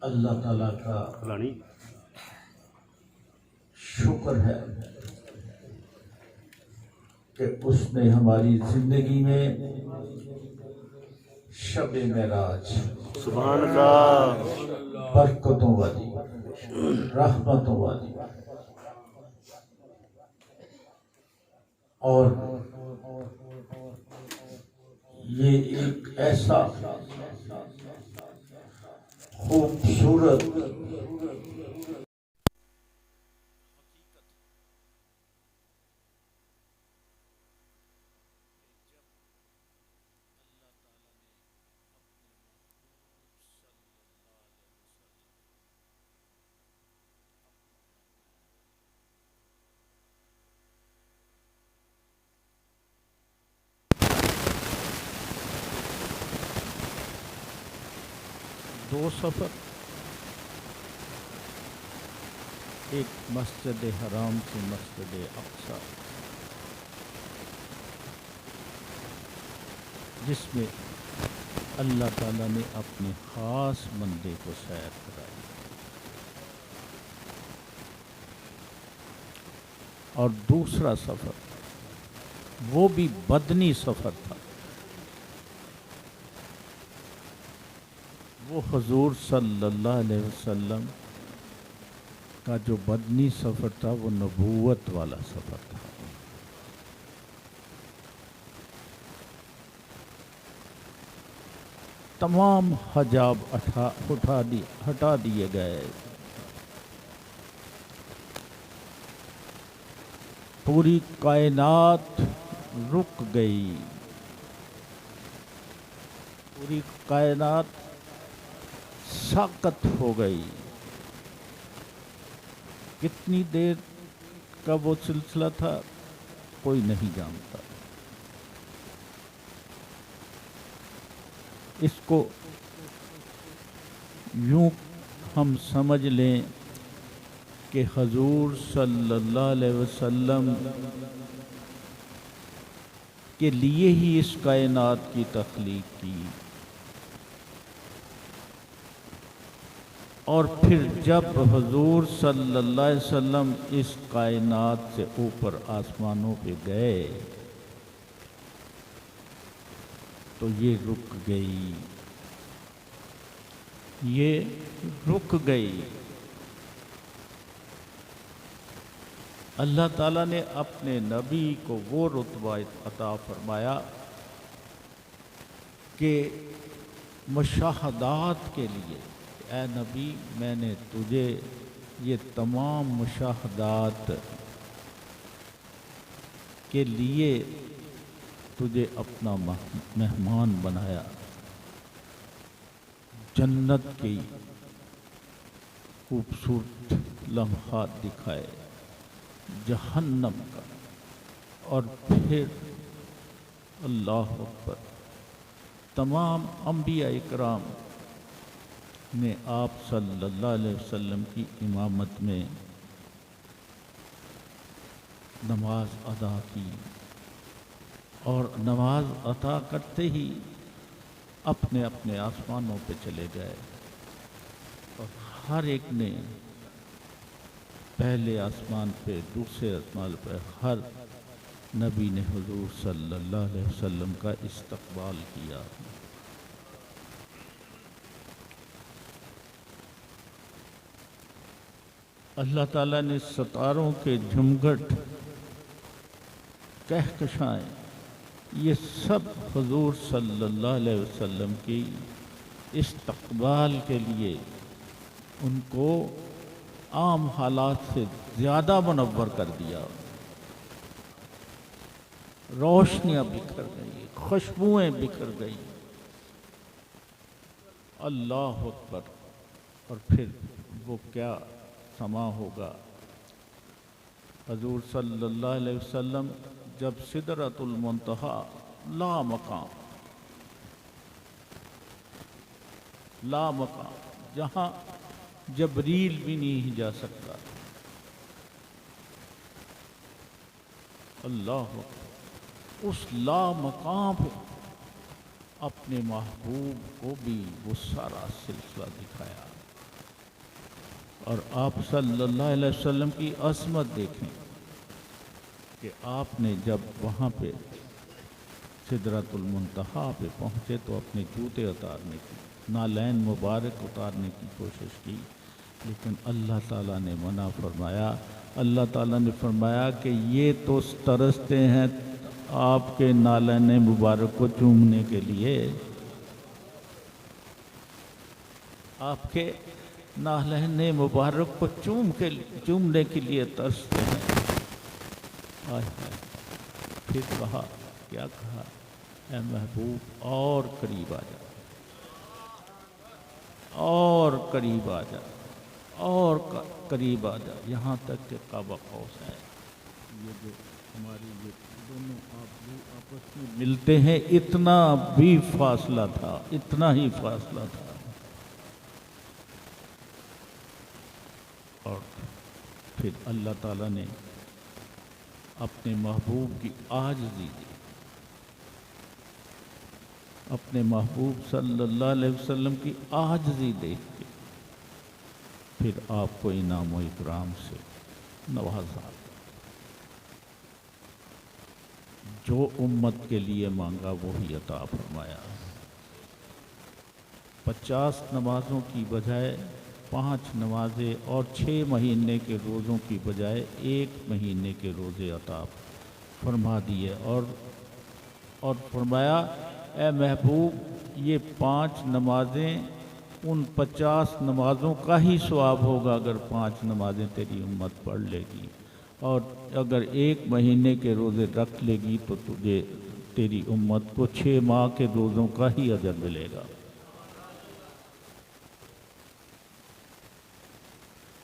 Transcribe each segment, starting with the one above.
اللہ تعالیٰ کا شکر ہے کہ اس نے ہماری زندگی میں شب معراج سبحان اللہ برکتوں والی رحمتوں والی اور یہ ایک ایسا خوبصورت دو سفر، ایک مسجد حرام سے مسجد اقصی، جس میں اللہ تعالیٰ نے اپنے خاص بندے کو سیر کرائی، اور دوسرا سفر وہ بھی بدنی سفر تھا، وہ حضور صلی اللہ علیہ وسلم کا جو بدنی سفر تھا وہ نبوت والا سفر تھا۔ تمام حجاب ہٹا دیے گئے، پوری کائنات رک گئی، پوری کائنات ساکت ہو گئی۔ کتنی دیر کا وہ سلسلہ تھا کوئی نہیں جانتا۔ اس کو یوں ہم سمجھ لیں کہ حضور صلی اللہ علیہ وسلم کے لیے ہی اس کائنات کی تخلیق کی، اور پھر جب حضور صلی اللہ علیہ وسلم اس کائنات سے اوپر آسمانوں پہ گئے تو یہ رک گئی، یہ رک گئی۔ اللہ تعالیٰ نے اپنے نبی کو وہ رتبہ عطا فرمایا کہ مشاہدات کے لیے، اے نبی میں نے تجھے یہ تمام مشاہدات کے لیے تجھے اپنا مہمان بنایا، جنت کی خوبصورت لمحات دکھائے، جہنم کا، اور پھر اللہ اکبر تمام انبیاء اکرام نے آپ صلی اللہ علیہ وسلم کی امامت میں نماز ادا کی، اور نماز عطا کرتے ہی اپنے اپنے آسمانوں پہ چلے گئے، اور ہر ایک نے پہلے آسمان پہ، دوسرے آسمان پہ، ہر نبی نے حضور صلی اللہ علیہ وسلم کا استقبال کیا۔ اللہ تعالیٰ نے ستاروں کے جھمگھٹ، کہکشائیں، یہ سب حضور صلی اللہ علیہ وسلم کی استقبال کے لیے ان کو عام حالات سے زیادہ منور کر دیا۔ روشنیاں بکھر گئی، خوشبوئیں بکھر گئی، اللہ اکبر۔ اور پھر وہ کیا سما ہوگا، حضور صلی اللہ علیہ وسلم جب سدرۃ المنتہی، لا مقام، جہاں جبریل بھی نہیں جا سکتا، اللہ اکبر، اس لا مقام پہ اپنے محبوب کو بھی وہ سارا سلسلہ دکھایا، اور آپ صلی اللہ علیہ وسلم کی عظمت دیکھیں کہ آپ نے جب وہاں پہ سدرۃ المنتہا پہ پہنچے تو اپنے جوتے اتارنے کی، نالین مبارک اتارنے کی کوشش کی، لیکن اللہ تعالیٰ نے منع فرمایا۔ اللہ تعالیٰ نے فرمایا کہ یہ تو ترستے ہیں آپ کے نالین مبارک کو چومنے کے لیے، آپ کے نالین مبارک کو چومنے کے لیے ترستے ہیں۔ پھر کہا، کیا کہا؟ اے محبوب اور قریب آ جا، اور قریب آ جا، اور قریب آ جا، یہاں تک کہ قاب قوس ہے۔ یہ جو ہماری یہ دونوں آپس میں ملتے ہیں، اتنا بھی فاصلہ تھا، اتنا ہی فاصلہ تھا۔ اور پھر اللہ تعالیٰ نے اپنے محبوب کی عاجزی دی، اپنے محبوب صلی اللہ علیہ وسلم کی عاجزی دیکھ کے پھر آپ کو انعام و اکرام سے نوازا، جو امت کے لیے مانگا وہی عطا فرمایا۔ 50 نمازوں کی بجائے 5 نمازیں اور 6 مہینے کے روزوں کی بجائے 1 مہینے کے روزے عطا فرما دیے، اور فرمایا اے محبوب یہ 5 نمازیں ان 50 نمازوں کا ہی ثواب ہوگا اگر 5 نمازیں تیری امت پڑھ لے گی، اور اگر 1 مہینے کے روزے رکھ لے گی تو تجھے تیری امت کو 6 ماہ کے روزوں کا ہی اجر ملے گا۔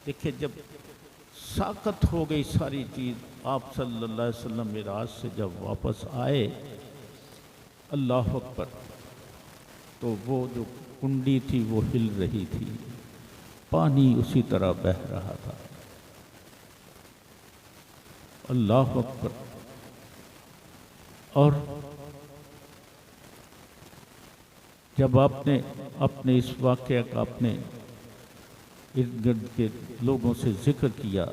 دیکھیں، جب ساقط ہو گئی ساری چیز، آپ صلی اللہ علیہ وسلم معراج سے جب واپس آئے، اللہ اکبر، تو وہ جو کنڈی تھی وہ ہل رہی تھی، پانی اسی طرح بہہ رہا تھا۔ اللہ اکبر۔ اور جب آپ نے اپنے اس واقعہ کا اپنے ارد گرد کے لوگوں سے ذکر کیا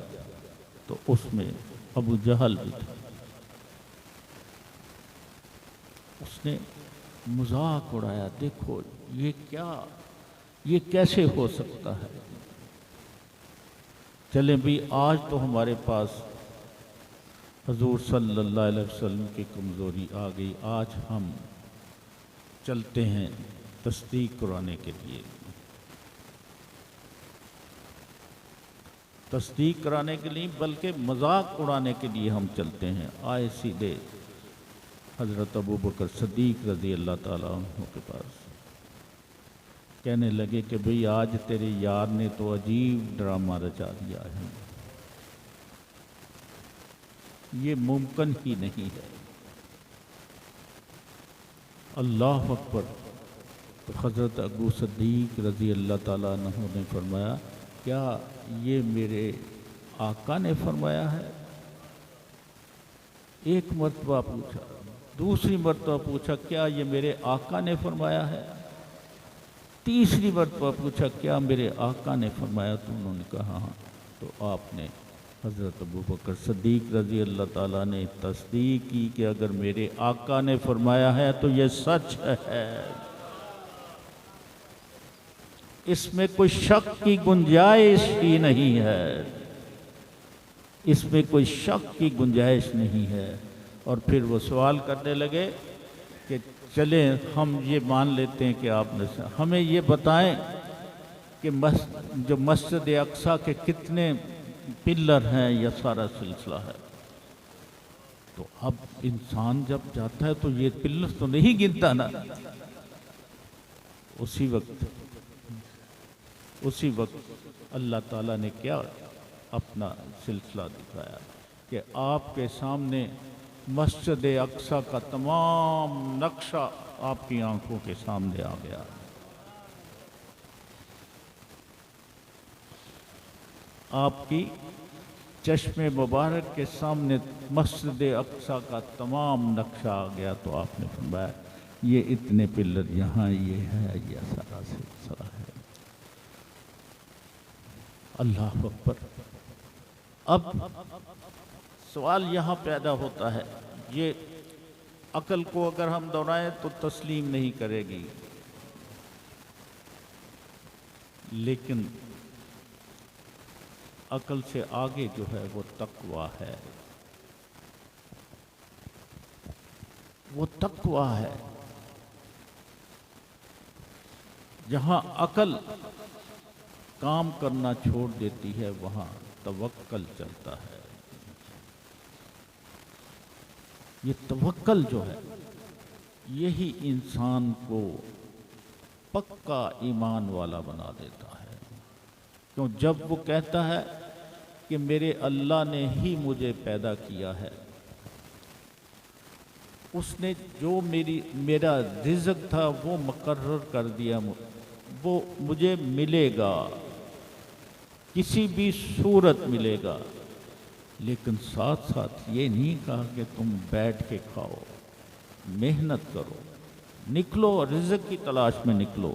تو اس میں ابو جہل بھی تھا، اس نے مذاق اڑایا، دیکھو یہ کیسے ہو سکتا ہے؟ چلیں بھی آج تو ہمارے پاس حضور صلی اللہ علیہ وسلم کی کمزوری آ گئی، آج ہم چلتے ہیں تصدیق کرانے کے لیے، تصدیق کرانے کے لیے بلکہ مذاق اڑانے کے لیے ہم چلتے ہیں۔ آئے سیدھے حضرت ابوبکر صدیق رضی اللہ تعالیٰ عنہ کے پاس، کہنے لگے کہ بھئی آج تیرے یار نے تو عجیب ڈرامہ رچا دیا ہے، یہ ممکن ہی نہیں ہے۔ اللہ اکبر۔ تو حضرت ابو صدیق رضی اللہ تعالیٰ عنہ نے فرمایا، کیا یہ میرے آقا نے فرمایا ہے؟ ایک مرتبہ پوچھا، دوسری مرتبہ پوچھا کیا یہ میرے آقا نے فرمایا ہے؟ تیسری مرتبہ پوچھا کیا میرے آقا نے فرمایا؟ تو انہوں نے کہا ہاں۔ تو آپ نے حضرت ابوبکر صدیق رضی اللہ تعالیٰ نے تصدیق کی کہ اگر میرے آقا نے فرمایا ہے تو یہ سچ ہے، اس میں کوئی شک کی گنجائش ہی نہیں ہے، اس میں کوئی شک کی گنجائش نہیں ہے۔ اور پھر وہ سوال کرنے لگے کہ چلیں ہم یہ مان لیتے ہیں کہ آپ نے ہمیں یہ بتائیں کہ جو مسجد اقصیٰ کے کتنے پلر ہیں، یہ سارا سلسلہ ہے۔ تو اب انسان جب جاتا ہے تو یہ پلر تو نہیں گنتا نا۔ اسی وقت اللہ تعالیٰ نے کیا اپنا سلسلہ دکھایا کہ آپ کے سامنے مسجد اقصیٰ کا تمام نقشہ آپ کی آنکھوں کے سامنے آ گیا۔ آپ کی چشم مبارک کے سامنے مسجد اقصیٰ کا تمام نقشہ آ گیا۔ تو آپ نے فرمایا یہ اتنے پلر یہاں یہ ہے، یہ سارا سلسلہ ہے۔ اللہ اکبر۔ اب سوال یہاں پیدا ہوتا ہے، یہ عقل کو اگر ہم دہرائیں تو تسلیم نہیں کرے گی، لیکن عقل سے آگے جو ہے وہ تقویٰ ہے، وہ تقویٰ ہے۔ جہاں عقل کام کرنا چھوڑ دیتی ہے وہاں توکل چلتا ہے۔ یہ توکل جو ہے یہی انسان کو پکا ایمان والا بنا دیتا ہے، کیوں جب وہ کہتا ہے کہ میرے اللہ نے ہی مجھے پیدا کیا ہے، اس نے جو میرا رزق تھا وہ مقرر کر دیا، وہ مجھے ملے گا، کسی بھی صورت ملے گا، لیکن ساتھ ساتھ یہ نہیں کہا کہ تم بیٹھ کے کھاؤ، محنت کرو، نکلو رزق کی تلاش میں نکلو،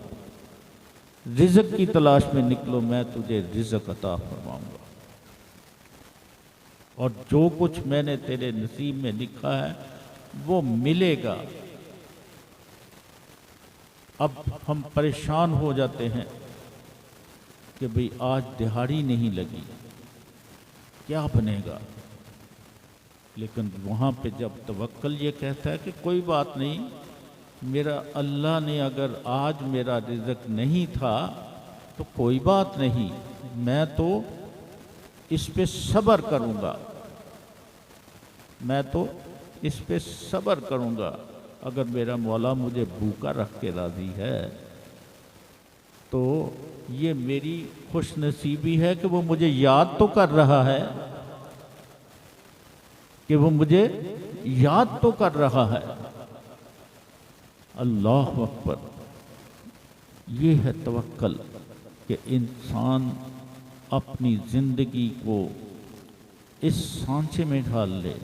رزق کی تلاش میں نکلو، میں تجھے رزق عطا فرماؤں گا، اور جو کچھ میں نے تیرے نصیب میں لکھا ہے وہ ملے گا۔ اب ہم پریشان ہو جاتے ہیں کہ بھئی آج دہاڑی نہیں لگی، کیا بنے گا؟ لیکن وہاں پہ جب توکل یہ کہتا ہے کہ کوئی بات نہیں، میرا اللہ نے اگر آج میرا رزق نہیں تھا تو کوئی بات نہیں، میں تو اس پہ صبر کروں گا، میں تو اس پہ صبر کروں گا، اگر میرا مولا مجھے بھوکا رکھ کے راضی ہے تو یہ میری خوش نصیبی ہے کہ وہ مجھے یاد تو کر رہا ہے، کہ وہ مجھے یاد تو کر رہا ہے۔ اللہ اکبر۔ یہ ہے توکل، کہ انسان اپنی زندگی کو اس سانچے میں ڈھال لے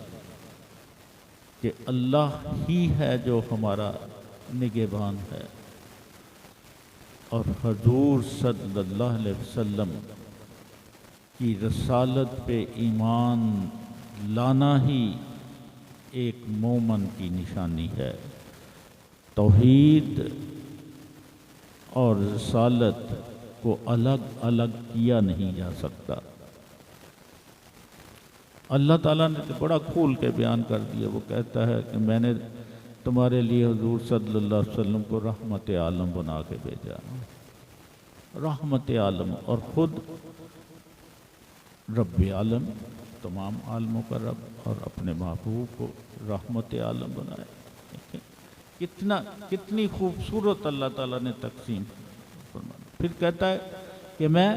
کہ اللہ ہی ہے جو ہمارا نگہبان ہے، اور حضور صلی اللہ علیہ وسلم کی رسالت پہ ایمان لانا ہی ایک مومن کی نشانی ہے۔ توحید اور رسالت کو الگ الگ کیا نہیں جا سکتا۔ اللہ تعالیٰ نے تو بڑا کھول کے بیان کر دیا، وہ کہتا ہے کہ میں نے تمہارے لیے حضور صلی اللہ علیہ وسلم کو رحمت عالم بنا کے بھیجا، رحمت عالم، اور خود رب عالم، تمام عالموں کا رب، اور اپنے محبوب کو رحمت عالم بنایا۔ کتنی خوبصورت اللہ تعالیٰ نے تقسیم فرمائی۔ پھر کہتا ہے کہ میں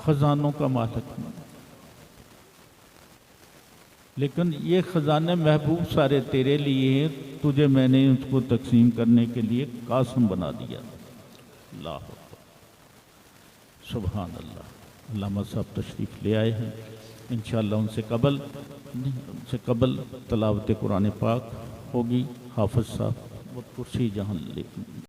خزانوں کا مالک ہوں، لیکن یہ خزانے محبوب سارے تیرے لیے ہیں، تجھے میں نے اس کو تقسیم کرنے کے لیے قاسم بنا دیا۔ اللہ سبحان اللہ۔ علامہ صاحب تشریف لے آئے ہیں، انشاءاللہ ان سے قبل تلاوت قرآن پاک ہوگی۔ حافظ صاحب وہ کرسی جہاں لے